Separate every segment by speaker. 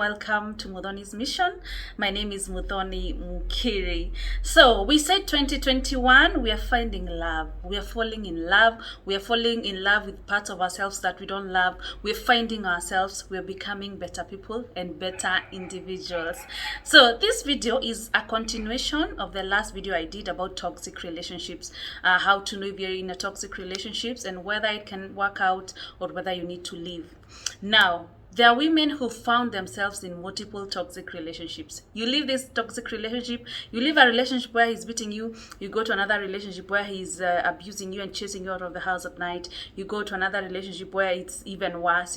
Speaker 1: Welcome to Muthoni's Mission. My name is Muthoni Mukiri. So we said 2021, we are finding love. We are falling in love. We are falling in love with parts of ourselves that we don't love. We're finding ourselves. We're becoming better people and better individuals. So this video is a continuation of the last video I did about toxic relationships, how to know if you're in a toxic relationships and whether it can work out or whether you need to leave. Now, there are women who found themselves in multiple toxic relationships. You leave this toxic relationship, you leave a relationship where he's beating you, you go to another relationship where he's abusing you and chasing you out of the house at night, you go to another relationship where it's even worse,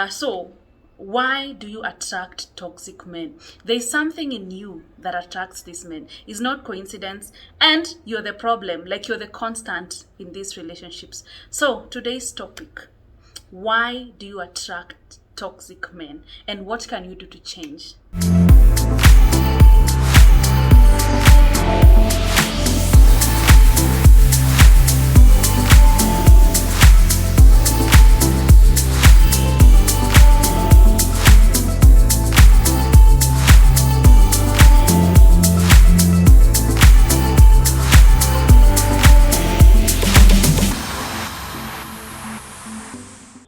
Speaker 1: So, why do you attract toxic men? There's something in you that attracts these men. It's not coincidence, and you're the problem, like you're the constant in these relationships. So, today's topic: why do you attract toxic men, and what can you do to change?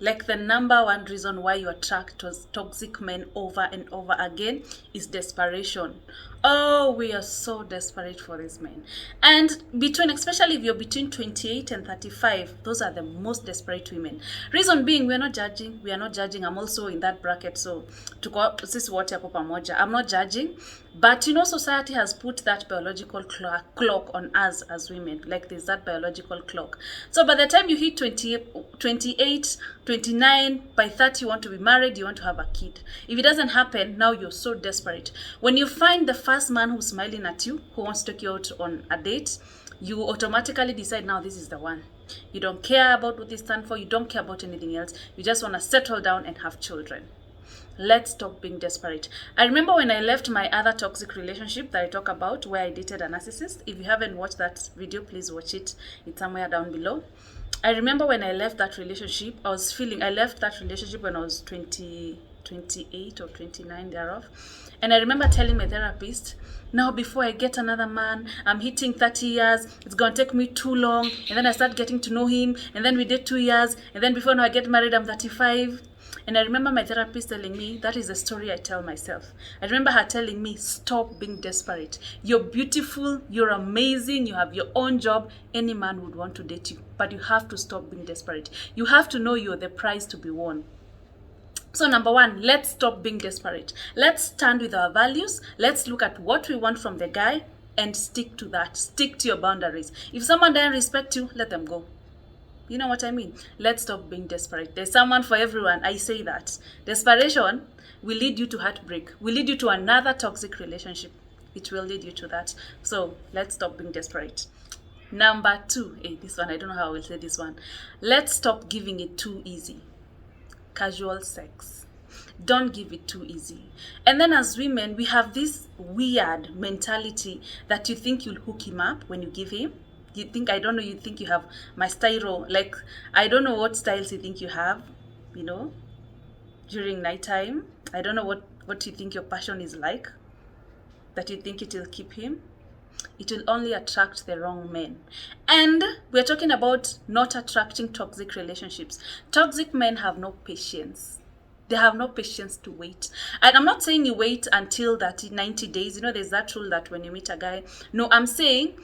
Speaker 1: Like the number one reason why you attract toxic men over and over again is desperation. Oh, we are so desperate for these men. And especially if you're between 28 and 35, those are the most desperate women. Reason being, we are not judging. I'm also in that bracket. So, I'm not judging. But society has put that biological clock on us as women. Like there's that biological clock. So by the time you hit 28, 29, by 30 you want to be married, you want to have a kid. If it doesn't happen, now you're so desperate. When you find the first man who's smiling at you, who wants to take you out on a date, you automatically decide, now this is the one. You don't care about what they stand for, you don't care about anything else. You just want to settle down and have children. Let's stop being desperate. I remember when I left my other toxic relationship that I talk about, where I dated a narcissist. If you haven't watched that video, please watch it. It's somewhere down below. I remember when I left that relationship, I left that relationship when I was 28 or 29 thereof. And I remember telling my therapist, now before I get another man, I'm hitting 30 years, it's going to take me too long. And then I start getting to know him, and then we did 2 years, and then before now I get married, I'm 35. And I remember my therapist telling me, that is the story I tell myself. I remember her telling me, stop being desperate. You're beautiful, you're amazing, you have your own job. Any man would want to date you, but you have to stop being desperate. You have to know you're the prize to be won. So number one, let's stop being desperate. Let's stand with our values. Let's look at what we want from the guy and stick to that. Stick to your boundaries. If someone doesn't respect you, let them go. You know what I mean? Let's stop being desperate. There's someone for everyone. I say that. Desperation will lead you to heartbreak, will lead you to another toxic relationship. It will lead you to that. So let's stop being desperate. Number two, this one, I don't know how I will say this one. Let's stop giving it too easy. Casual sex. Don't give it too easy. And then as women, we have this weird mentality that you think you'll hook him up when you give him. You think you have my style, like, I don't know what styles you think you have, during nighttime. I don't know what you think your passion is like, that you think it will keep him. It will only attract the wrong men. And we're talking about not attracting toxic relationships. Toxic men have no patience. They have no patience to wait. And I'm not saying you wait until that 90 days. There's that rule that when you meet a guy. No, I'm saying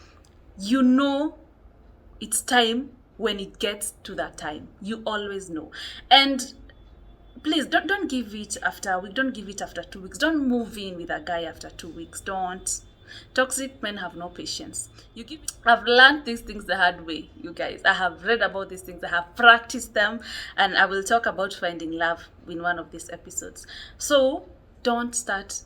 Speaker 1: it's time when it gets to that time. You always know. And please don't give it after a week. Don't give it after 2 weeks. Don't move in with a guy after 2 weeks. Don't. Toxic men have no patience. I've learned these things the hard way, you guys. I have read about these things. I have practiced them. And I will talk about finding love in one of these episodes. So don't start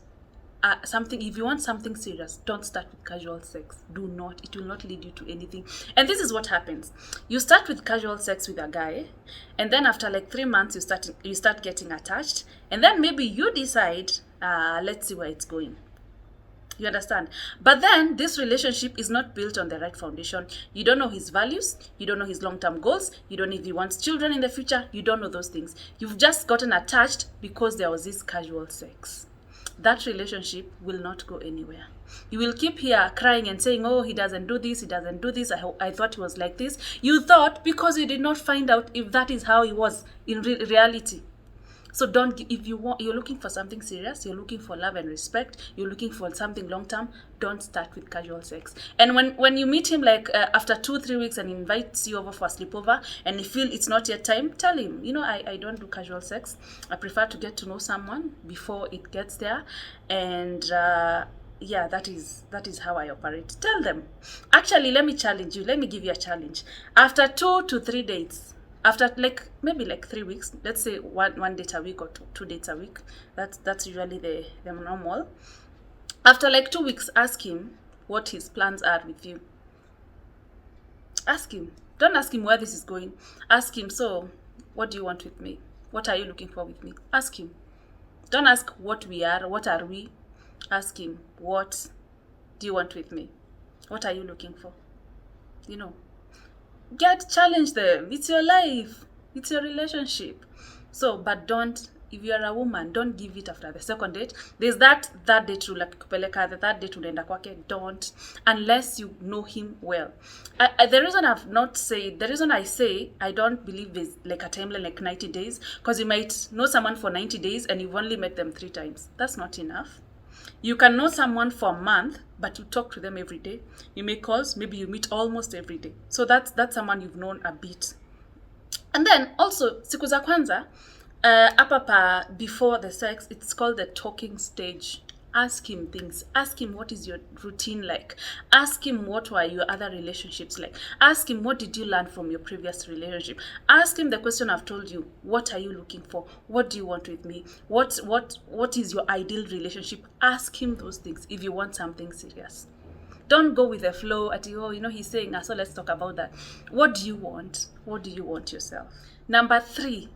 Speaker 1: if you want something serious, don't start with casual sex. Do not. It will not lead you to anything. And this is what happens. You start with casual sex with a guy, and then after like 3 months, you start getting attached, and then maybe you decide, let's see where it's going. You understand? But then this relationship is not built on the right foundation. You don't know his values. You don't know his long-term goals. You don't know if he wants children in the future. You don't know those things. You've just gotten attached because there was this casual sex. That relationship will not go anywhere. You will keep here crying and saying, oh, he doesn't do this, he doesn't do this. I thought he was like this. You thought because you did not find out if that is how he was in reality. So don't, if you're looking for something serious, you're looking for love and respect, you're looking for something long term, don't start with casual sex. And when you meet him like after 2-3 weeks and he invites you over for a sleepover and you feel it's not yet time, tell him, I don't do casual sex. I prefer to get to know someone before it gets there. And yeah, that is how I operate. Tell them. Actually, let me challenge you. Let me give you a challenge. After 2 to 3 dates, after maybe 3 weeks, let's say one date a week or two dates a week, that's usually the normal. After 2 weeks, ask him what his plans are with you. Ask him. Don't ask him where this is going. Ask him, so what do you want with me? What are you looking for with me? Ask him. Don't ask what we are, what are we? Ask him, what do you want with me? What are you looking for? Challenge them. It's your life. It's your relationship. So, but don't, if you are a woman, don't give it after the second date. There's that date rule, like kupeleka, the third date unaenda kwake. Don't, unless you know him well. The reason I say I don't believe there's a timeline like 90 days, because you might know someone for 90 days and you've only met them 3 times. That's not enough. You can know someone for a month, but you talk to them every day. You make calls, maybe you meet almost every day. So that's someone you've known a bit. And then also, siku za kwanza, before the sex, it's called the talking stage. Ask him things. Ask him what is your routine like. Ask him what were your other relationships like. Ask him what did you learn from your previous relationship. Ask him the question I've told you. What are you looking for? What do you want with me? What is your ideal relationship? Ask him those things if you want something serious. Don't go with the flow at he's saying, so let's talk about that. What do you want? What do you want yourself? Number 3.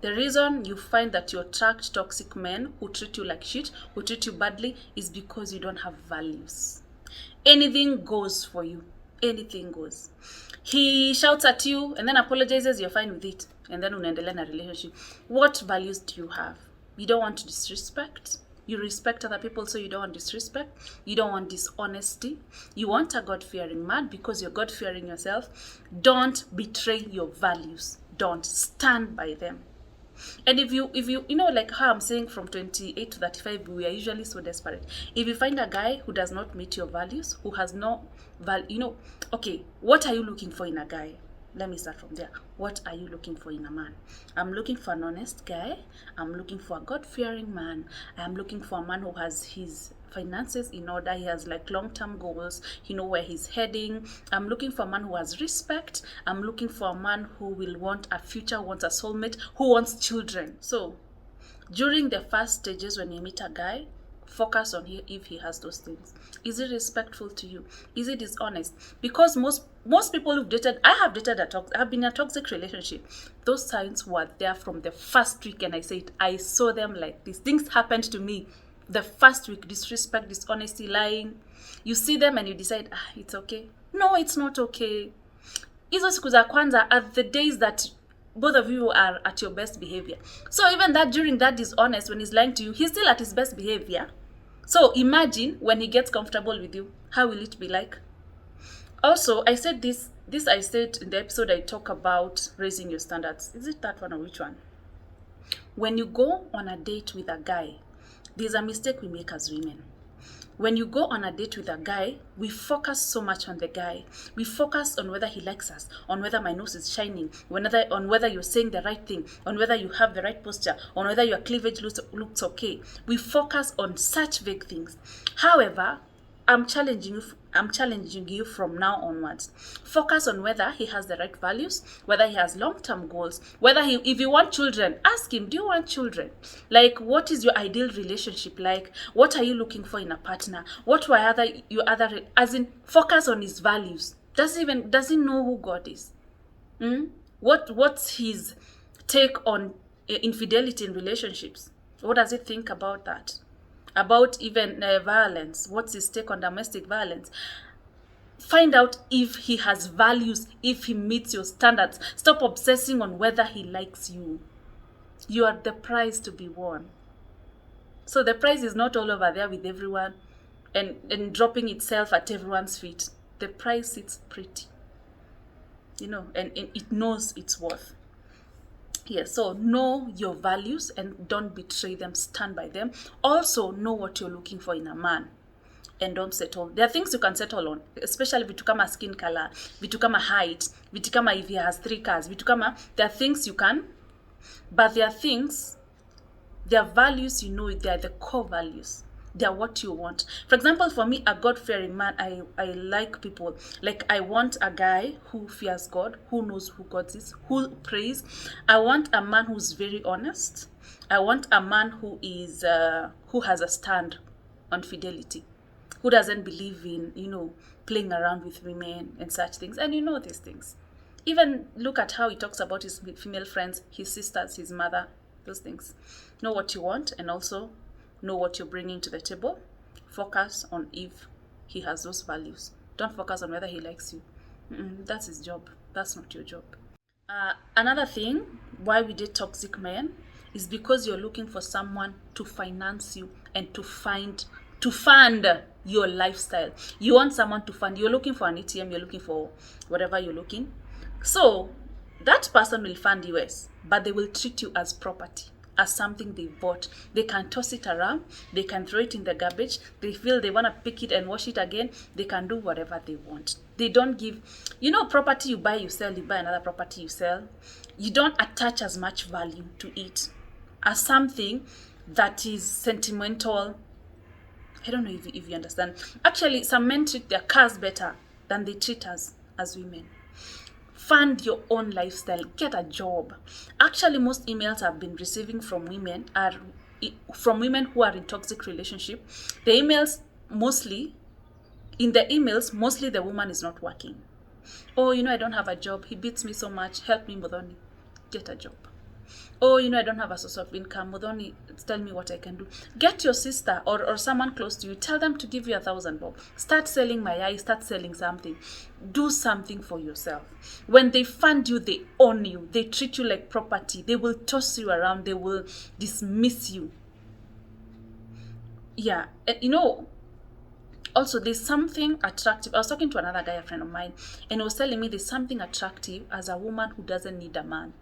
Speaker 1: The reason you find that you attract toxic men who treat you like shit, who treat you badly, is because you don't have values. Anything goes for you. Anything goes. He shouts at you and then apologizes, you're fine with it. And then unaendelea na relationship. What values do you have? You don't want to disrespect. You respect other people, so you don't want disrespect. You don't want dishonesty. You want a God-fearing man because you're God-fearing yourself. Don't betray your values. Don't stand by them. And if you like how I'm saying from 28 to 35, we are usually so desperate. If you find a guy who does not meet your values, who has no value, okay, what are you looking for in a guy? Let me start from there. What are you looking for in a man? I'm looking for an honest guy. I'm looking for a God-fearing man. I'm looking for a man who has his finances in order. He has long-term goals. He knows where he's heading. I'm looking for a man who has respect. I'm looking for a man who will want a future, wants a soulmate, who wants children. So during the first stages when you meet a guy, focus on if he has those things. Is he respectful to you? Is he dishonest? Because most people who've dated, I've been in a toxic relationship. Those signs were there from the first week, and I saw them like this. Things happened to me the first week. Disrespect, dishonesty, lying. You see them and you decide, it's okay. No, it's not okay. Hizo siku za kwanza are the days that both of you are at your best behavior. So even that during that dishonest, when he's lying to you, he's still at his best behavior. So imagine when he gets comfortable with you, how will it be like? Also, I said this I said in the episode I talk about raising your standards. Is it that one or which one? When you go on a date with a guy, there's a mistake we make as women. When you go on a date with a guy, we focus so much on the guy. We focus on whether he likes us, on whether my nose is shining, on whether you're saying the right thing, on whether you have the right posture, on whether your cleavage looks okay. We focus on such vague things. However, I'm challenging you from now onwards. Focus on whether he has the right values, whether he has long-term goals, if you want children, ask him, do you want children? What is your ideal relationship like? What are you looking for in a partner? Focus on his values. Does he know who God is? What's his take on infidelity in relationships? What does he think about that? about even violence. What's his take on domestic violence? Find out if he has values, if he meets your standards. Stop obsessing on whether he likes you. You are the prize to be won. So the prize is not all over there with everyone and dropping itself at everyone's feet. The prize sits pretty, and it knows its worth. Yeah, so know your values and don't betray them, stand by them. Also, know what you're looking for in a man and don't settle. There are things you can settle on, especially vitu kama skin color, vitu kama height, vitu kama if he has 3 cars, vitu kama, there are things you can, but there are things, there are values, they are the core values. They are what you want. For example, for me, a God-fearing man, I like people. Like, I want a guy who fears God, who knows who God is, who prays. I want a man who's very honest. I want a man who is who has a stand on fidelity, who doesn't believe in, playing around with women and such things. And these things. Even look at how he talks about his female friends, his sisters, his mother, those things. Know what you want and also know what you're bringing to the table. Focus on if he has those values. Don't focus on whether he likes you. That's his job. That's not your job. Another thing why we date toxic men is because you're looking for someone to finance you and to fund your lifestyle. You want someone to fund. You're looking for an ATM. You're looking for whatever you're looking. So that person will fund you, but they will treat you as property, as something they bought. They can toss it around, they can throw it in the garbage, they feel they want to pick it and wash it again, they can do whatever they want. They don't give, property you buy, you sell, you buy another property, you sell. You don't attach as much value to it as something that is sentimental. I don't know if you understand. Actually, some men treat their cars better than they treat us as women. Fund your own lifestyle. Get a job. Actually, most emails I've been receiving from women are from women who are in toxic relationship. In the emails, mostly the woman is not working. Oh, I don't have a job. He beats me so much. Help me, Modoni. Get a job. Oh, I don't have a source of income. Modoni, tell me what I can do. Get your sister or someone close to you. Tell them to give you 1,000 bob. Start selling mayai. Start selling something. Do something for yourself. When they fund you, they own you. They treat you like property. They will toss you around. They will dismiss you. Yeah. Also, there's something attractive. I was talking to another guy, a friend of mine, and he was telling me there's something attractive as a woman who doesn't need a man.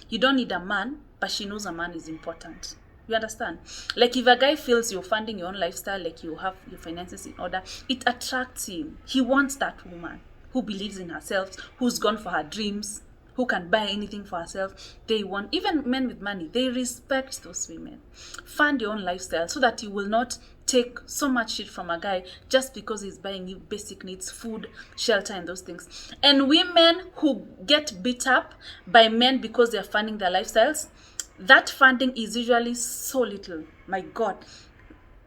Speaker 1: You don't need a man, but she knows a man is important. You understand? Like if a guy feels you're funding your own lifestyle, like you have your finances in order, it attracts him. He wants that woman who believes in herself, who's gone for her dreams, who can buy anything for herself. They want, even men with money, they respect those women. Fund your own lifestyle so that you will not take so much shit from a guy just because he's buying you basic needs, food, shelter, and those things. And women who get beat up by men because they're funding their lifestyles, that funding is usually so little. My God.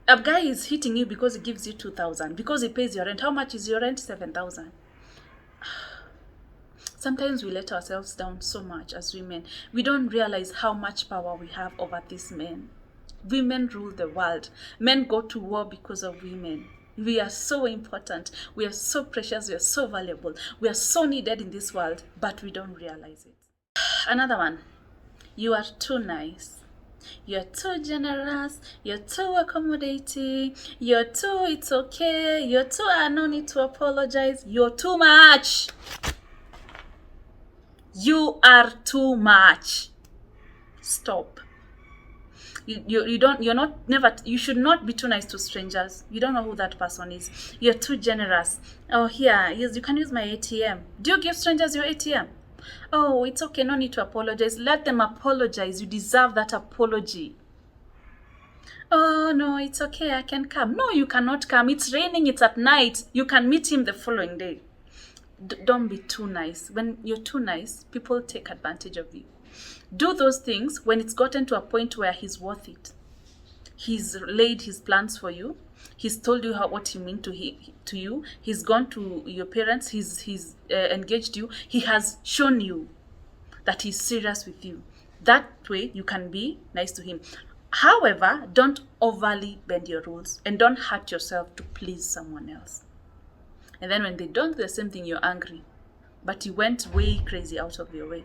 Speaker 1: A guy is hitting you because he gives you 2,000, because he pays your rent. How much is your rent? 7,000. Sometimes we let ourselves down so much as women. We don't realize how much power we have over these men. Women rule the world. Men go to war because of women. We are so important. We are so precious. We are so valuable. We are so needed in this world, but we don't realize it. Another one. You are too nice. You're too generous. You're too accommodating. You're too, it's okay. You're too, I no need to apologize. You're too much. You are too much. Stop. You should not be too nice to strangers. You don't know who that person is. You're too generous. Oh, yes, you can use my ATM. Do you give strangers your ATM? Oh, it's okay, no need to apologize. Let them apologize. You deserve that apology. Oh, no, it's okay, I can come. No, you cannot come. It's raining, it's at night. You can meet him the following day. Don't be too nice. When you're too nice, people take advantage of you. Do those things when it's gotten to a point where he's worth it. He's laid his plans for you. He's told you what he means to you. He's gone to your parents. He's engaged you. He has shown you that he's serious with you. That way, you can be nice to him. However, don't overly bend your rules and don't hurt yourself to please someone else. And then when they don't do the same thing, you're angry. But you went way crazy out of your way.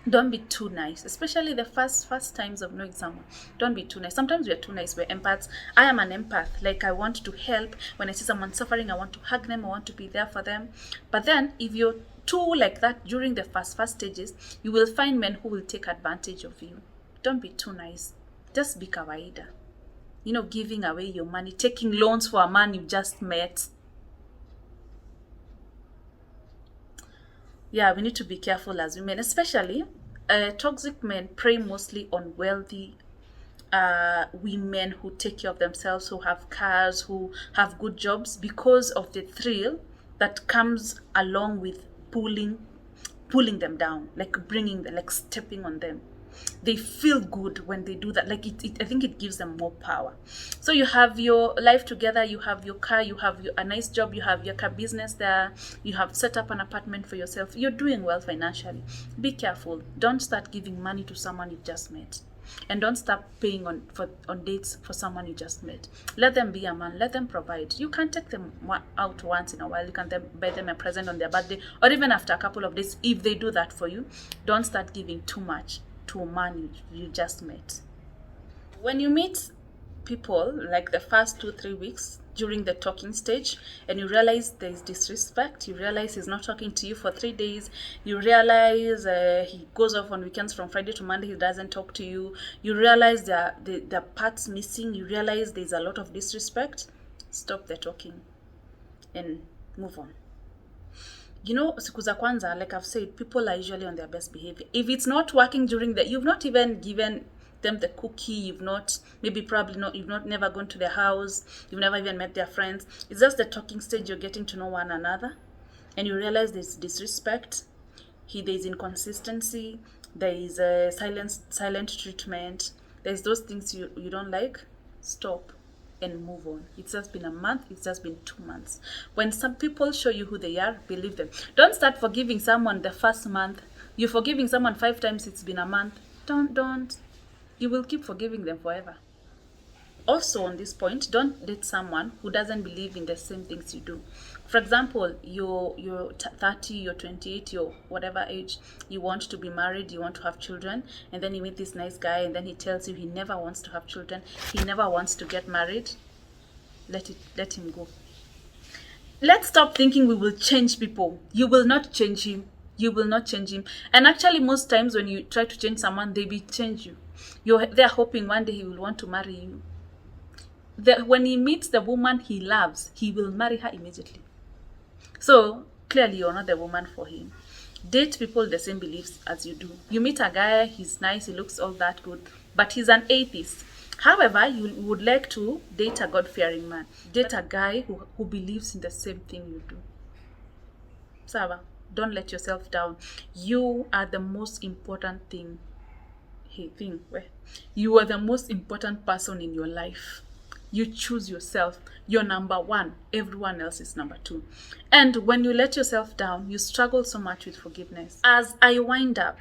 Speaker 1: Don't be too nice, especially the first times of knowing someone. Don't be too nice. Sometimes we are too nice. We're empaths. I am an empath. Like, I want to help. When I see someone suffering, I want to hug them. I want to be there for them. But then if you're too like that during the first stages, you will find men who will take advantage of you. Don't be too nice. Just be kawaida. Giving away your money, taking loans for a man you just met. Yeah, we need to be careful as women, especially toxic men prey mostly on wealthy women who take care of themselves, who have cars, who have good jobs, because of the thrill that comes along with pulling them down, like bringing them, like stepping on them. They feel good when they do that. Like I think it gives them more power. So you have your life together, you have your car, you have a nice job, you have your car business there, you have set up an apartment for yourself, you're doing well financially. Be careful. Don't start giving money to someone you just met. And don't start paying on dates for someone you just met. Let them be a man. Let them provide. You can take them out once in a while. You can buy them a present on their birthday, or even after a couple of days if they do that for you. Don't start giving too much to a man you just met. When you meet people, like the first 2-3 weeks during the talking stage, and you realize there's disrespect, you realize he's not talking to you for 3 days, you realize he goes off on weekends from Friday to Monday, he doesn't talk to you, you realize the parts missing, you realize there's a lot of disrespect, stop the talking and move on. Siku za kwanza, like I've said, people are usually on their best behavior. If it's not working you've not even given them the cookie, you've never gone to their house, you've never even met their friends. It's just the talking stage, you're getting to know one another, and you realize there's disrespect, there's inconsistency, there is a silent treatment, there's those things you don't like. Stop and move on. It's just been a month, it's just been 2 months. When some people show you who they are, believe them. Don't start forgiving someone the first month. You're forgiving someone 5 times, it's been a month. Don't. You will keep forgiving them forever. Also, on this point, don't date someone who doesn't believe in the same things you do. For example, you're 30, you're 28, you're whatever age, you want to be married, you want to have children, and then you meet this nice guy, and then he tells you he never wants to have children, he never wants to get married. Let him go. Let's stop thinking we will change people. You will not change him. You will not change him. And actually, most times when you try to change someone, they will change you. They're hoping one day he will want to marry you. When he meets the woman he loves, he will marry her immediately. So clearly you're not the woman for him. Date people with the same beliefs as you do. You meet a guy, he's nice, he looks all that good, but he's an atheist. However, you would like to date a God-fearing man. Date a guy who believes in the same thing you do. Sava, don't let yourself down. You are the most important thing. You are the most important person in your life. You choose yourself. You're number 1. Everyone else is number 2. And when you let yourself down, you struggle so much with forgiveness. As I wind up,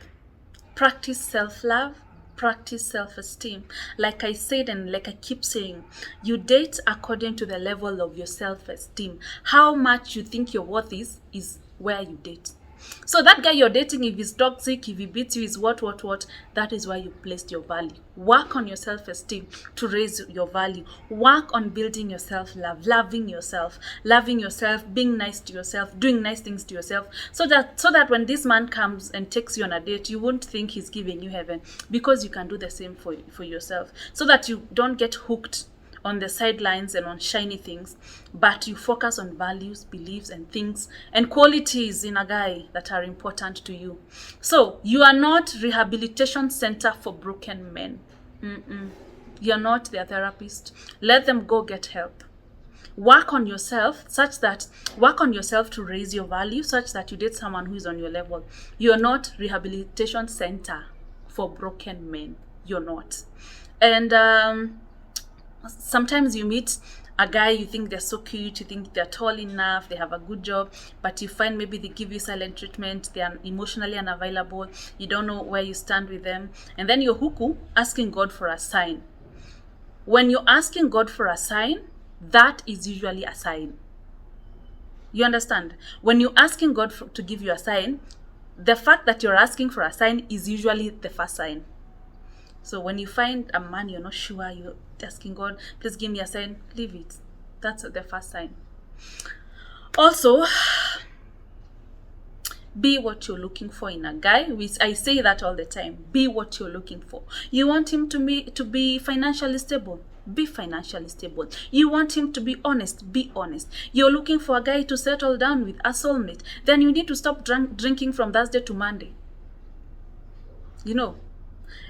Speaker 1: practice self-love, practice self-esteem. Like I said, and like I keep saying, you date according to the level of your self-esteem. How much you think your worth is where you date. So that guy you're dating, if he's toxic, if he beats you, is what, that is where you placed your value. Work on your self-esteem to raise your value. Work on building your self-love, loving yourself, being nice to yourself, doing nice things to yourself, so that when this man comes and takes you on a date, you won't think he's giving you heaven, because you can do the same for yourself, so that you don't get hooked on the sidelines and on shiny things, but you focus on values, beliefs, and things and qualities in a guy that are important to you. So you are not rehabilitation center for broken men. You're not their therapist. Let them go get help. Work on yourself to raise your value, such that you date someone who is on your level. You're not rehabilitation center for broken men. You're not. And sometimes you meet a guy, you think they're so cute, you think they're tall enough, they have a good job, but you find maybe they give you silent treatment, they are emotionally unavailable, you don't know where you stand with them, and then you're huku asking God for a sign. when you're asking God for a sign, that is usually a sign. You understand? When you're asking God to give you a sign, the fact that you're asking for a sign is usually the first sign. So when you find a man you're not sure, you're asking God, please give me a sign, leave it. That's the first sign. Also, be what you're looking for in a guy. I say that all the time. Be what you're looking for. You want him to be financially stable. Be financially stable. You want him to be honest. Be honest. You're looking for a guy to settle down with, a soulmate. Then you need to stop drinking from Thursday to Monday. You know.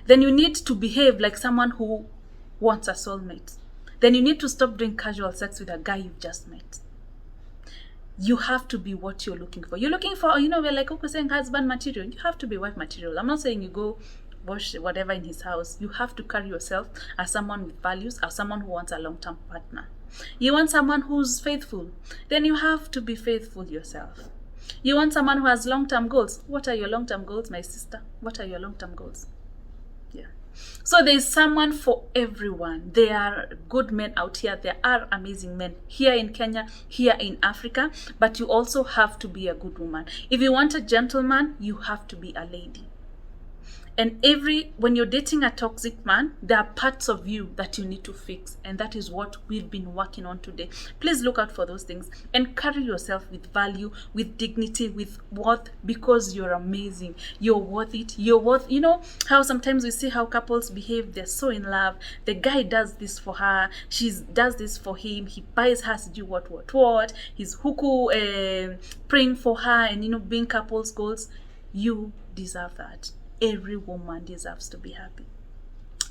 Speaker 1: Then you need to behave like someone who wants a soulmate. Then you need to stop doing casual sex with a guy you've just met. You have to be what you're looking for. You're looking for, we're like Coco saying husband material. You have to be wife material. I'm not saying you go wash whatever in his house. You have to carry yourself as someone with values, as someone who wants a long-term partner. You want someone who's faithful. Then you have to be faithful yourself. You want someone who has long-term goals. What are your long-term goals, my sister? What are your long-term goals? Yeah. So there's someone for everyone. There are good men out here. There are amazing men here in Kenya, here in Africa. But you also have to be a good woman. If you want a gentleman, you have to be a lady. And when you're dating a toxic man, there are parts of you that you need to fix. And that is what we've been working on today. Please look out for those things and carry yourself with value, with dignity, with worth, because you're amazing. You're worth it. You're worth, how sometimes we see how couples behave. They're so in love. The guy does this for her. She does this for him. He buys her to do what. He's huku praying for her and, being couples goals. You deserve that. Every woman deserves to be happy.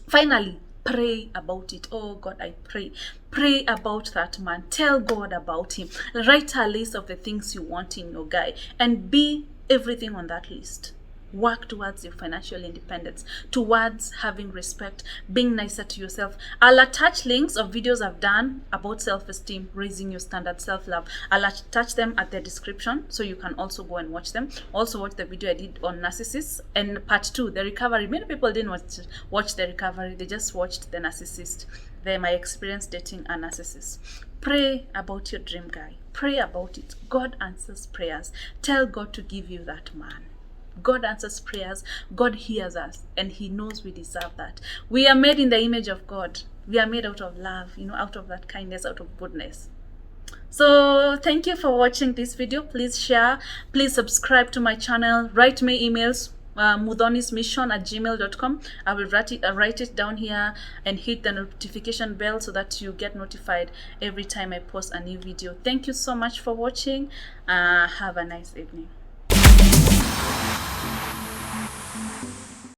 Speaker 1: Finally, pray about it. Oh God, I pray. Pray about that man. Tell God about him. Write a list of the things you want in your guy and be everything on that list. Work towards your financial independence, towards having respect, being nicer to yourself. I'll attach links of videos I've done about self-esteem, raising your standard, self-love. I'll attach them at the description so you can also go and watch them. Also watch the video I did on narcissists and part 2, the recovery. Many people didn't watch the recovery. They just watched the narcissist. My experience dating a narcissist. Pray about your dream guy. Pray about it. God answers prayers. Tell God to give you that man. God answers prayers. God hears us, and He knows we deserve that. We are made in the image of God. We are made out of love, out of that kindness, out of goodness. So thank you for watching this video. Please share. Please subscribe to my channel. Write me emails. mudhonismission@gmail.com. I will write it down here and hit the notification bell so that you get notified every time I post a new video. Thank you so much for watching. Have a nice evening.